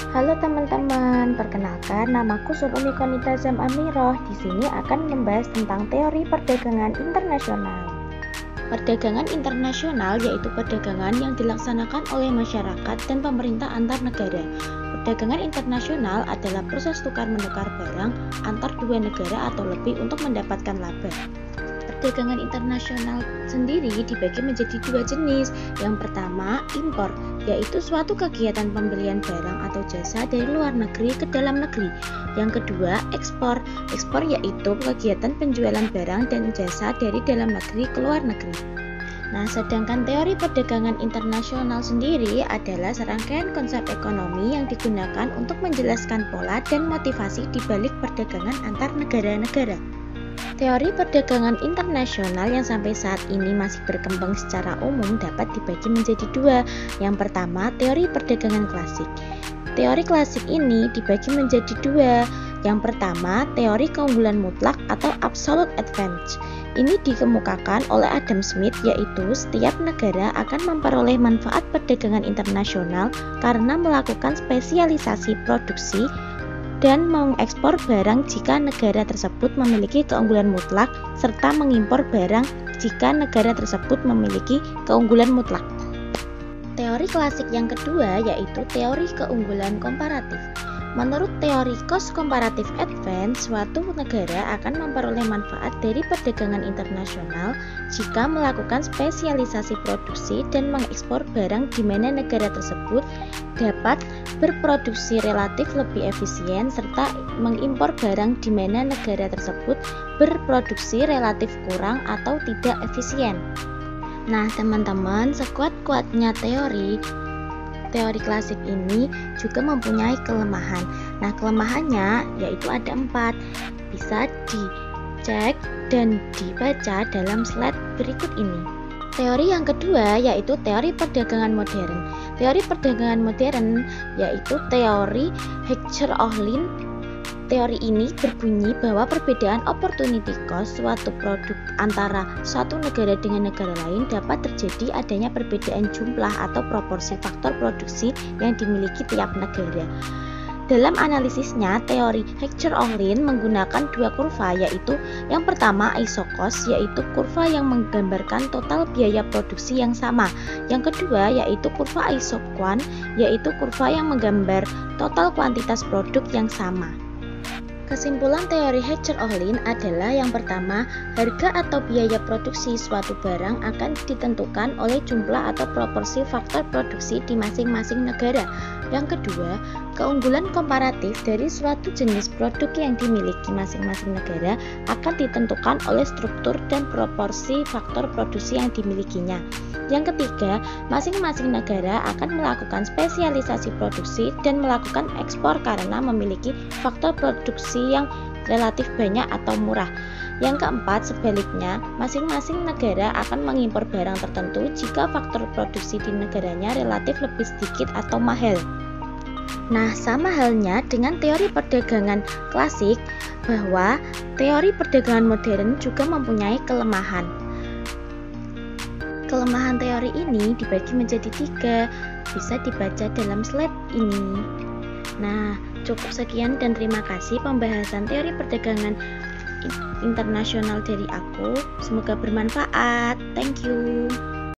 Halo teman-teman, perkenalkan namaku Sulumi Konita Zam Amiroh. Di sini akan membahas tentang teori perdagangan internasional. Perdagangan internasional yaitu perdagangan yang dilaksanakan oleh masyarakat dan pemerintah antar negara. Perdagangan internasional adalah proses tukar-menukar barang antar dua negara atau lebih untuk mendapatkan laba. Perdagangan internasional sendiri dibagi menjadi dua jenis. Yang pertama, impor, yaitu suatu kegiatan pembelian barang atau jasa dari luar negeri ke dalam negeri. Yang kedua, ekspor. Ekspor yaitu kegiatan penjualan barang dan jasa dari dalam negeri ke luar negeri. Nah, sedangkan teori perdagangan internasional sendiri adalah serangkaian konsep ekonomi yang digunakan untuk menjelaskan pola dan motivasi di balik perdagangan antar negara-negara. Teori perdagangan internasional yang sampai saat ini masih berkembang secara umum dapat dibagi menjadi dua. Yang pertama, teori perdagangan klasik. Teori klasik ini dibagi menjadi dua. Yang pertama, teori keunggulan mutlak atau absolute advantage. Ini dikemukakan oleh Adam Smith, yaitu setiap negara akan memperoleh manfaat perdagangan internasional karena melakukan spesialisasi produksi dan mengekspor barang jika negara tersebut memiliki keunggulan mutlak serta mengimpor barang jika negara tersebut memiliki keunggulan mutlak. Teori klasik yang kedua yaitu teori keunggulan komparatif. Menurut teori cost comparative advantage, suatu negara akan memperoleh manfaat dari perdagangan internasional jika melakukan spesialisasi produksi dan mengekspor barang di mana negara tersebut dapat berproduksi relatif lebih efisien serta mengimpor barang di mana negara tersebut berproduksi relatif kurang atau tidak efisien. Nah, teman-teman, sekuat-kuatnya teori klasik ini juga mempunyai kelemahan. Nah, kelemahannya yaitu ada 4. Bisa dicek dan dibaca dalam slide berikut ini. Teori yang kedua yaitu teori perdagangan modern. Teori perdagangan modern yaitu teori Heckscher-Ohlin. Teori ini berbunyi bahwa perbedaan opportunity cost suatu produk antara suatu negara dengan negara lain dapat terjadi adanya perbedaan jumlah atau proporsi faktor produksi yang dimiliki tiap negara. Dalam analisisnya, teori Heckscher-Ohlin menggunakan dua kurva, yaitu yang pertama isocost, yaitu kurva yang menggambarkan total biaya produksi yang sama. Yang kedua yaitu kurva isoquant, yaitu kurva yang menggambar total kuantitas produk yang sama. Kesimpulan teori Heckscher-Ohlin adalah yang pertama, harga atau biaya produksi suatu barang akan ditentukan oleh jumlah atau proporsi faktor produksi di masing-masing negara. Yang kedua, keunggulan komparatif dari suatu jenis produk yang dimiliki masing-masing negara akan ditentukan oleh struktur dan proporsi faktor produksi yang dimilikinya. Yang ketiga, masing-masing negara akan melakukan spesialisasi produksi dan melakukan ekspor karena memiliki faktor produksi yang relatif banyak atau murah. Yang keempat, sebaliknya, masing-masing negara akan mengimpor barang tertentu jika faktor produksi di negaranya relatif lebih sedikit atau mahal. Nah, sama halnya dengan teori perdagangan klasik, bahwa teori perdagangan modern juga mempunyai kelemahan. Kelemahan teori ini dibagi menjadi 3, bisa dibaca dalam slide ini. Nah, cukup sekian dan terima kasih pembahasan teori perdagangan internasional dari aku. Semoga bermanfaat. Thank you.